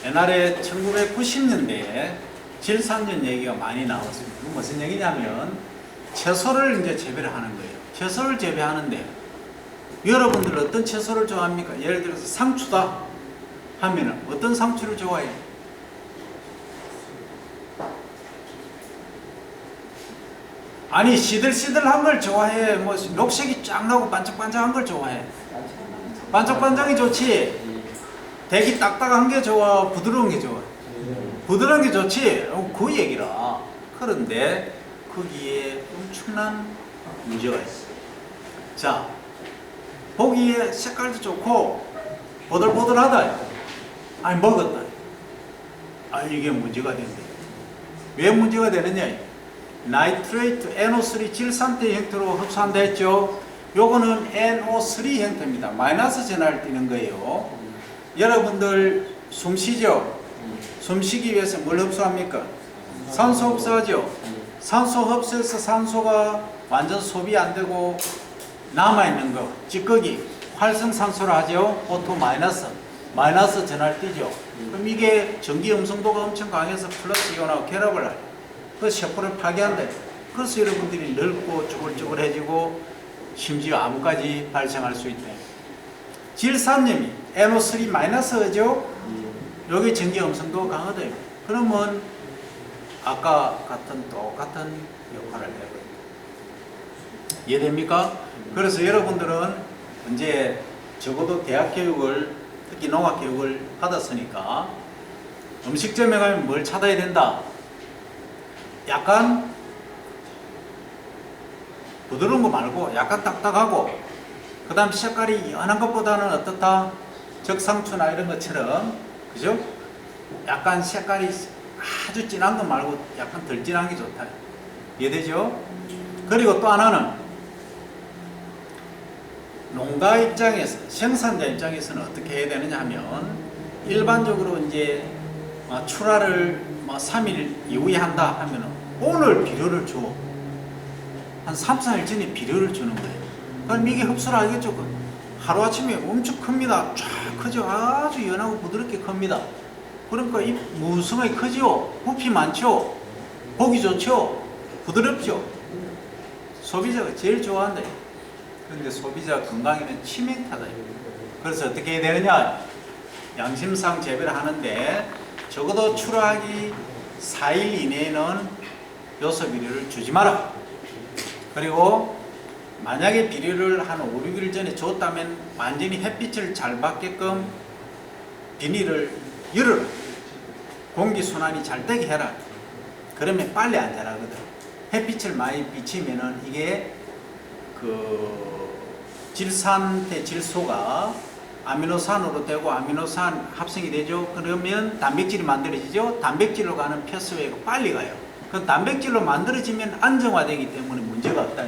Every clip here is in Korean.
옛날에 1990년대에 질산전 얘기가 많이 나왔습니다. 무슨 얘기냐면 채소를 이제 재배를 하는 거예요. 채소를 재배하는데 여러분들 어떤 채소를 좋아합니까? 예를 들어서 상추다 하면은 어떤 상추를 좋아해요? 아니 시들시들한 걸 좋아해? 뭐 녹색이 쫙 나고 반짝반짝한 걸 좋아해? 반짝반짝이 좋지. 대기 딱딱한 게 좋아? 부드러운 게 좋아? 부드러운 게 좋지? 그 얘기라. 그런데 거기에 엄청난 문제가 있어. 자, 보기에 색깔도 좋고 보들보들하다. 아니 먹었다. 아 이게 문제가 된대. 왜 문제가 되느냐? 나이트레이트 NO3 질산태 형태로 흡수한다 했죠. 요거는 NO3 형태입니다. 마이너스 전하를 띠는 거예요. 여러분들 숨 쉬죠? 숨 쉬기 위해서 뭘 흡수합니까? 산소 흡수하죠? 산소 흡수해서 산소가 완전 소비 안 되고 남아있는 거, 찌꺼기, 활성산소를 하죠? O2 마이너스 전하를 띠죠? 그럼 이게 전기 음성도가 엄청 강해서 플러스 이온하고 결합을 해요. 그 세포를 파괴한다. 그래서 여러분들이 늙고 쭈글쭈글해지고 심지어 암까지 발생할 수 있다. 질산염이 NO3-죠? 여기 전기 음성도가 강하다. 그러면 아까 같은 똑같은 역할을 해요. 이해됩니까? 그래서 여러분들은 이제 적어도 대학 교육을 특히 농학 교육을 받았으니까 음식점에 가면 뭘 찾아야 된다? 약간 부드러운 거 말고 약간 딱딱하고 그 다음 색깔이 연한 것보다는 어떻다? 적상추나 이런 것처럼 그죠? 약간 색깔이 아주 진한 거 말고 약간 덜 진한 게 좋다. 이해되죠? 그리고 또 하나는 농가 입장에서 생산자 입장에서는 어떻게 해야 되느냐 하면 일반적으로 이제 출하를 3일 이후에 한다 하면은 오늘 비료를 줘. 한 3, 4일 전에 비료를 주는 거예요. 그럼 이게 흡수를 하겠죠. 하루아침에 엄청 큽니다. 쫙 크죠. 아주 연하고 부드럽게 큽니다. 그러니까 이 무성하게 크죠. 부피 많죠. 보기 좋죠. 부드럽죠. 소비자가 제일 좋아한다. 그런데 소비자 건강에는 치명타다. 그래서 어떻게 해야 되느냐? 양심상 재배를 하는데 적어도 출하하기 4일 이내에는 요소 비료를 주지 마라. 그리고 만약에 비료를 한 5, 6일 전에 줬다면 완전히 햇빛을 잘 받게끔 비닐을 열어라. 공기순환이 잘 되게 해라. 그러면 빨리 안 자라거든. 햇빛을 많이 비치면은 이게 질산태 질소가 아미노산으로 되고 아미노산 합성이 되죠. 그러면 단백질이 만들어지죠. 단백질로 가는 패스웨이가 빨리 가요. 그 단백질로 만들어지면 안정화되기 때문에 문제가 없다.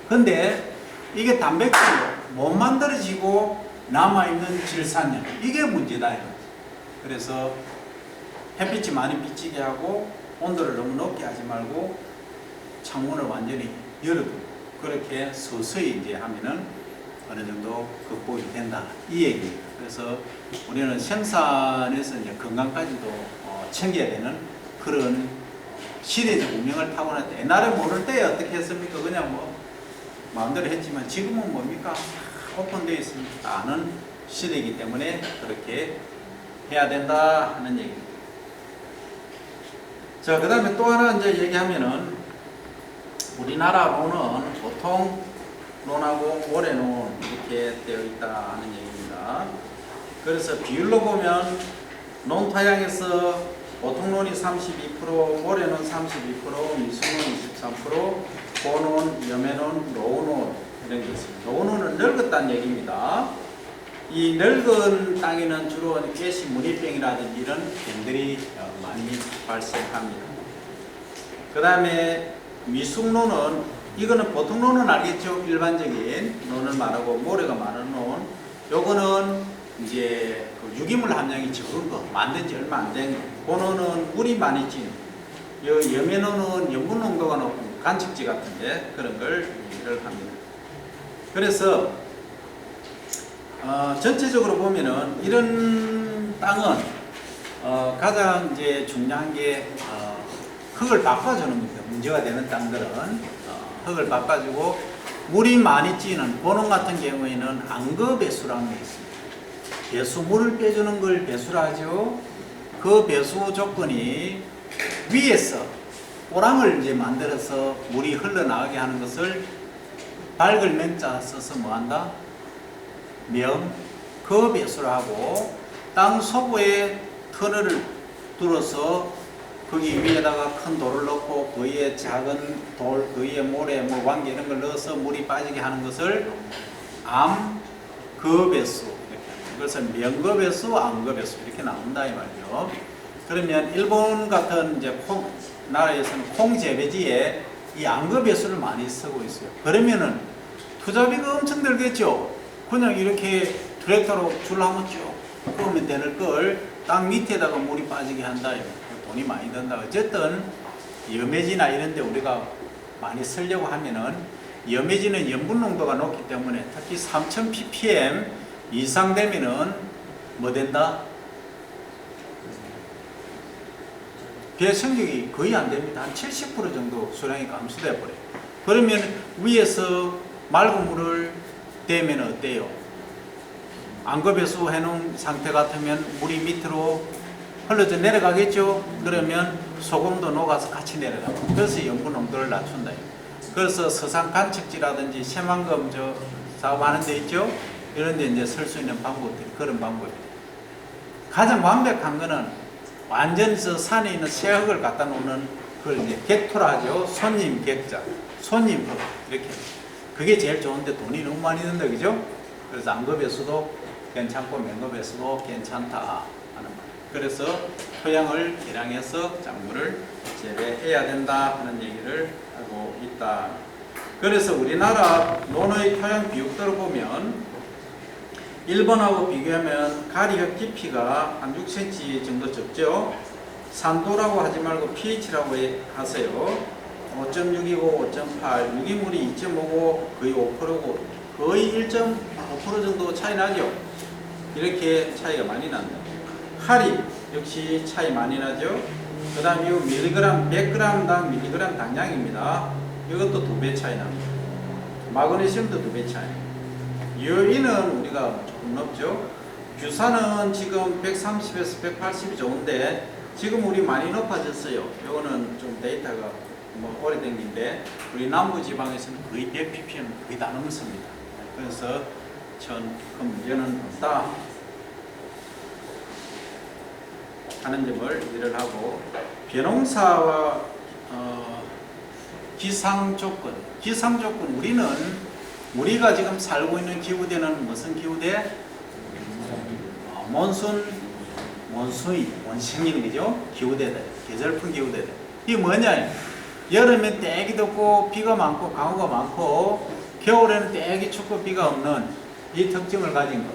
근데 이게 단백질로 못 만들어지고 남아있는 질산염 이게 문제다. 그래서 햇빛이 많이 비치게 하고 온도를 너무 높게 하지 말고 창문을 완전히 열어두고 그렇게 서서히 이제 하면은 어느 정도 극복이 된다. 이 얘기입니다. 그래서 우리는 생산에서 이제 건강까지도 챙겨야 되는 그런 시대적 운명을 타고났다. 옛날에 모를 때 어떻게 했습니까? 그냥 뭐 마음대로 했지만 지금은 뭡니까? 오픈되어 있습니다. 아는 시대이기 때문에 그렇게 해야 된다 하는 얘기입니다. 자, 그 다음에 또 하나 이제 얘기하면은 우리나라로는 보통 논하고 모래논 이렇게 되어 있다 하는 얘기입니다. 그래서 비율로 보면 논토양에서 보통 논이 32%, 모래논 32%, 미수논 23%, 고논, 염해논, 노후논 이런 게 있습니다. 노후논은 늙었다는 얘기입니다. 이 늙은 땅에는 주로 가시 무늬병이라든지 이런 병들이 많이 발생합니다. 그 다음에 미숙논은 이거는 보통 논은 알겠죠? 일반적인 논을 말하고 모래가 많은 논. 요거는 이제 그 유기물 함량이 적은 거, 만든 지 얼마 안 된 거. 고논은 물이 많이 찐. 염해논은 염분 농도가 높은 간척지 같은데 그런 걸 얘기를 합니다. 그래서 전체적으로 보면은 이런 땅은 가장 이제 중요한 게 흙을 바꿔주는 겁니다. 문제가 되는 땅들은 흙을 바꿔주고 물이 많이 찌는 보농 같은 경우에는 앙거배수라는 게 있습니다. 배수, 물을 빼주는 걸 배수라 하죠. 그 배수 조건이 위에서 꼬랑을 이제 만들어서 물이 흘러나가게 하는 것을 밝을 맹자 써서 뭐한다? 명거배수라 하고, 땅 서부에 터널을 뚫어서 거기 위에다가 큰 돌을 넣고 그 위에 작은 돌, 그 위에 모래, 뭐 왕개 이런 걸 넣어서 물이 빠지게 하는 것을 암거배수, 이것을 명거배수, 암거배수 이렇게 나온다 이 말이죠. 그러면 일본 같은 이제 나라에서는 콩 재배지에 이 암거배수를 많이 쓰고 있어요. 그러면은 투자비가 엄청 들겠죠. 그냥 이렇게 트랙터로 줄 한번 쭉 끄면 되는 걸 땅 밑에다가 물이 빠지게 한다. 돈이 많이 든다. 어쨌든 염해지나 이런 데 우리가 많이 쓰려고 하면은 염해지는 염분 농도가 높기 때문에 특히 3000ppm 이상 되면은 뭐 된다? 배 성격이 거의 안 됩니다. 한 70% 정도 수량이 감소돼 버려요. 그러면 위에서 맑은 물을 대면 어때요? 앙거배수 해놓은 상태 같으면 물이 밑으로 흘러져 내려가겠죠? 그러면 소금도 녹아서 같이 내려가고, 그래서 염분 농도를 낮춘다. 그래서 서산 간척지라든지 새만금 사업하는 데 있죠? 이런 데 이제 쓸 수 있는 방법들이 그런 방법입니다. 가장 완벽한 거는 완전 저 산에 있는 새흙을 갖다 놓는 그걸 이제 객토라 하죠. 손님 객자, 손님 흙 이렇게. 그게 제일 좋은데 돈이 너무 많이 든다, 그죠? 그래서 앙거배수도 괜찮고 명거배수도 괜찮다 하는 말. 그래서 토양을 개량해서 작물을 재배해야 된다 하는 얘기를 하고 있다. 그래서 우리나라 논의 토양 비율들을 보면 일본하고 비교하면 가리흙 깊이가 한 6cm 정도 적죠. 산도라고 하지 말고 pH라고 하세요. 5.6이고 5.8, 유기물이 2.5고 거의 5%고 거의 1.5% 정도 차이 나죠. 이렇게 차이가 많이 난다. 할이 역시 차이 많이 나죠. 그 다음 이 밀리그램, 100g당 밀리그램 당량입니다. 이것도 2배 차이 납니다. 마그네슘도 2배 차이. 요인은 우리가 조금 높죠. 규산은 지금 130에서 180이 좋은데 지금 우리 많이 높아졌어요. 이거는 좀 데이터가 뭐 오래된 긴데 우리 남부지방에서는 거의 100ppm 거의 다 넘습니다. 그래서 그 문제는 없다 하는 점을 이해를 하고, 벼농사와 기상조건 우리가 지금 살고 있는 기후대는 무슨 기후대? 몬순이 원생인 거죠. 기후대다. 계절풍 기후대다. 이게 뭐냐? 여름에 떼기 덥고 비가 많고 강우가 많고, 겨울에는 떼기 춥고 비가 없는 이 특징을 가진 것.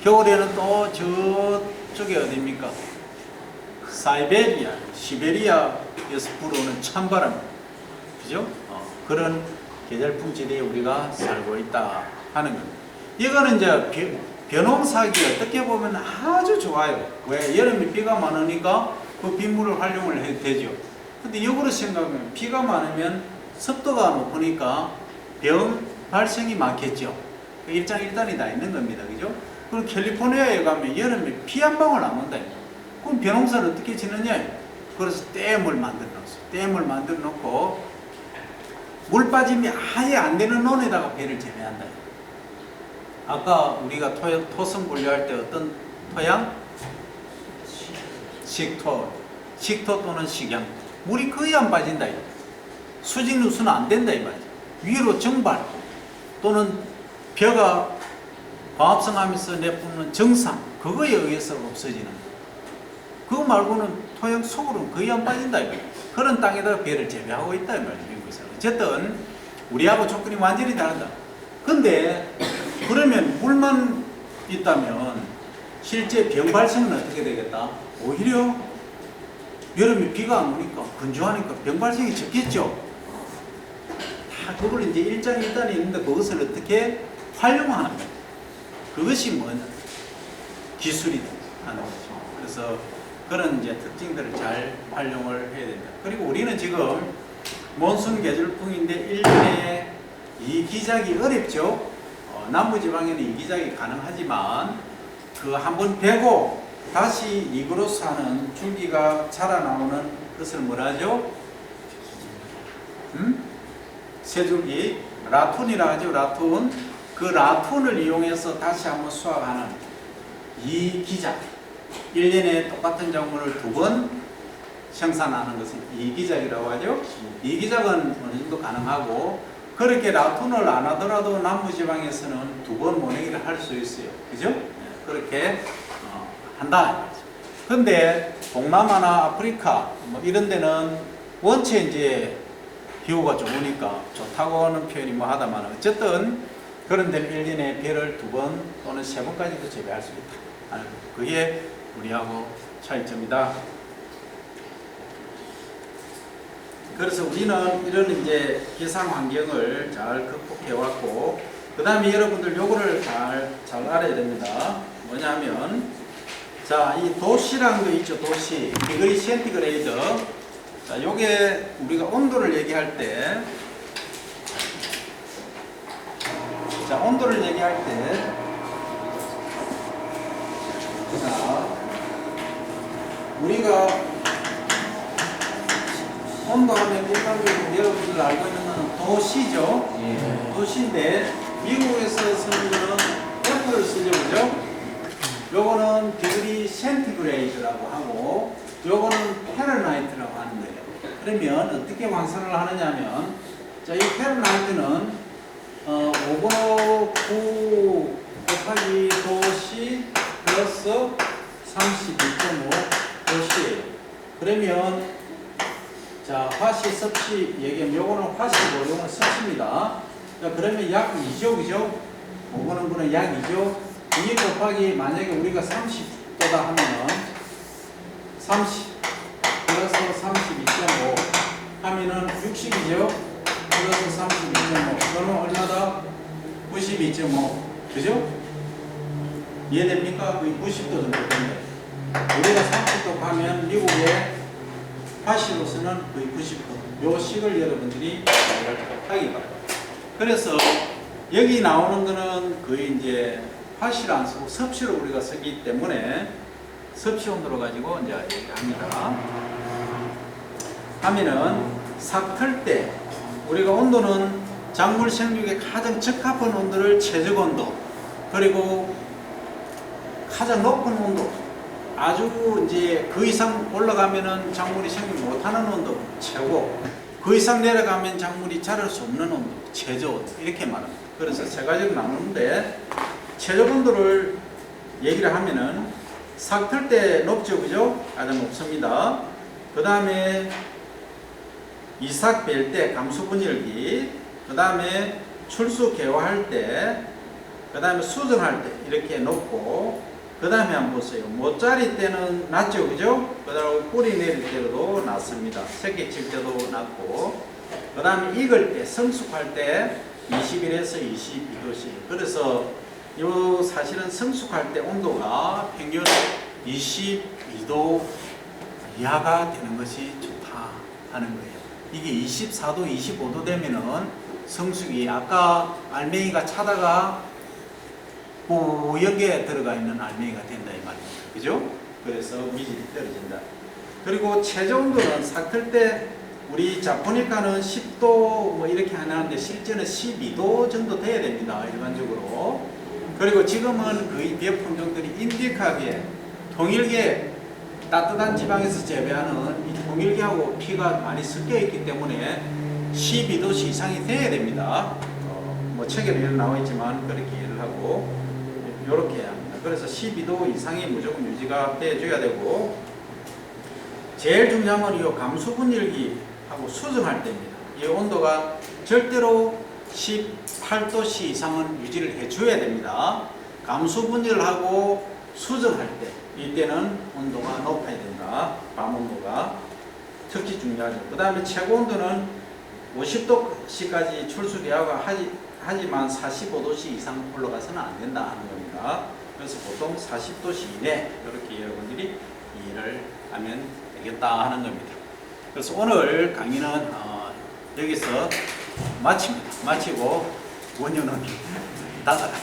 겨울에는 또 저쪽에 어디입니까? 사이베리아, 시베리아에서 불어오는 찬바람, 그죠? 그런 계절풍 지대에 우리가 살고 있다 하는 겁니다. 이거는 이제 벼농사기 어떻게 보면 아주 좋아요. 왜? 여름에 비가 많으니까 그 빗물을 활용을 해도 되죠. 근데 역으로 생각하면 비가 많으면 습도가 높으니까 병 발생이 많겠죠. 일장일단이 다 있는 겁니다. 그죠? 그리고 캘리포니아에 가면 여름에 피 한 방울 안 온다. 그럼 벼농사를 어떻게 짓느냐? 그래서 댐을 만들어 놓았어요. 댐을 만들어 놓고 물 빠짐이 아예 안 되는 논에다가 배를 재배한다. 아까 우리가 토성 분류할 때 어떤 토양? 식토 또는 식양. 물이 거의 안 빠진다. 수직 누수는 안 된다 이 말이죠. 위로 정발 또는 벼가 광합성하면서 내뿜는 정상, 그거에 의해서 없어지는 거예요. 그거 말고는 토양 속으로는 거의 안 빠진다. 그런 땅에다가 배를 재배하고 있다 이 말이죠. 미국에서. 어쨌든 우리하고 조건이 완전히 다르다. 근데 그러면 물만 있다면 실제 병 발생은 어떻게 되겠다? 오히려 여름에 비가 안 오니까 건조하니까 병 발생이 적겠죠. 다 그걸 이제 일장일단이 있는데 그것을 어떻게 활용하는 거예요. 그것이 뭐냐? 기술이다 하는 거죠. 그래서 그런 이제 특징들을 잘 활용을 해야 된다. 그리고 우리는 지금 몬순 계절풍인데 1년에 이기작이 어렵죠. 남부지방에는 이기작이 가능하지만 그 한번 베고 다시 리그로스 하는 줄기가 자라나오는 것을 뭐라 하죠? 새줄기 라툰이라 하죠. 라툰. 그 라툰을 이용해서 다시 한번 수확하는 이기작. 1년에 똑같은 작물을 2번 생산하는 것을 이기작이라고 하죠. 이기작은 어느 정도 가능하고, 그렇게 라툰을 안 하더라도 남부지방에서는 2번 모내기를 할 수 있어요. 그죠? 그렇게 한다. 근데 동남아나 아프리카 뭐 이런 데는 원체 이제 기후가 좋으니까 좋다고 하는 표현이 뭐 하다만, 어쨌든 그런 데는 1년에 배를 2번 또는 3번까지도 재배할 수 있다. 그게 우리하고 차이점이다. 그래서 우리는 이런 이제 기상 환경을 잘 극복해 왔고, 그 다음에 여러분들 요거를 잘 알아야 됩니다. 뭐냐면, 자, 이 도시라는 거 있죠. 도시. 디그리 센티그레이드. 자, 요게 우리가 온도를 얘기할 때, 자, 온도를 얘기할 때, 자, 우리가 온도하면 일반적으로 여러분들 알고 있는 건 도시죠. 예. 도시인데 미국에서 쓰는 거는 F를 쓰죠, 그죠? 요거는 디그리 센티그레이드라고 하고, 요거는 파렌하이트라고 하는 거예요. 그러면 어떻게 환산을 하느냐면, 자, 이 파렌하이트는 559 곱하기 도시 플러스 32.5 도시예요. 그러면 자, 화씨, 섭씨 얘기하면 요거는 화씨고 요거는 섭씨입니다. 자, 그러면 약 2죠, 그죠? 5번은 약 2죠. 2 곱하기 만약에 우리가 30도다 하면은 30 플러스 32.5 하면은 60이죠. 플러스 32.5 그러면 얼마다? 92.5 그죠? 이해됩니까? 거의 90도 정도 됩니다. 우리가 30도 가면 미국의 화씨로서는 거의 90도. 요 식을 여러분들이 하기 바랍니다. 그래서 여기 나오는 거는 거의 이제 화씨를 안 쓰고 섭씨로 우리가 쓰기 때문에 섭씨 온도로 가지고 이제 얘기합니다. 하면은 삭틀 때 우리가 온도는 작물 생육에 가장 적합한 온도를 최적 온도, 그리고 가장 높은 온도, 아주 이제 그 이상 올라가면은 작물이 생육 못하는 온도 최고, 그 이상 내려가면 작물이 자랄 수 없는 온도 최저 온도, 이렇게 말합니다. 그래서 세 가지로 나누는데, 최저 온도를 얘기를 하면은 삭틀 때 높죠, 그죠? 가장 높습니다. 그 다음에 이삭 벨 때 감수 분열기, 그 다음에 출수 개화할 때, 그 다음에 수정할 때 이렇게 높고, 그 다음에 한번 보세요. 모짜리 때는 낮죠, 그죠? 그 다음에 뿌리 내릴 때도 낮습니다. 새끼 칠 때도 낮고, 그 다음에 익을 때, 성숙할 때 21에서 22도씩. 그래서 요 사실은 성숙할 때 온도가 평균 22도 이하가 되는 것이 좋다 하는 거예요. 이게 24도, 25도 되면은 성숙이, 아까 알맹이가 차다가 뽀얗게 들어가 있는 알맹이가 된다 이 말입니다. 그죠? 그래서 미질이 떨어진다. 그리고 최저 온도는 삭틀 때 우리 자포니카는 10도 뭐 이렇게 하는데 실제는 12도 정도 돼야 됩니다. 일반적으로. 그리고 지금은 거의 비업 품종들이 인디카비에 동일계 따뜻한 지방에서 재배하는 이 동일계하고 피가 많이 섞여 있기 때문에 12도씨 이상이 돼야 됩니다. 뭐 책에는 나와 있지만 그렇게 이해를 하고 이렇게 해야 합니다. 그래서 12도 이상이 무조건 유지가 돼줘야 되고, 제일 중요한 건 이 감수 분열기하고 수정할 때입니다. 이 온도가 절대로 18도씨 이상은 유지를 해줘야 됩니다. 감수 분열하고 수정할 때, 이때는 온도가 높아야 된다. 밤 온도가 특히 중요하죠. 그 다음에 최고 온도는 50도씨까지 출수 개화가 하지만 45도씨 이상 올라가서는 안 된다 하는 겁니다. 그래서 보통 40도씨 이내, 이렇게 여러분들이 이해를 되겠다 하는 겁니다. 그래서 오늘 강의는 여기서 마칩니다. 마치고 원료는 닫아라.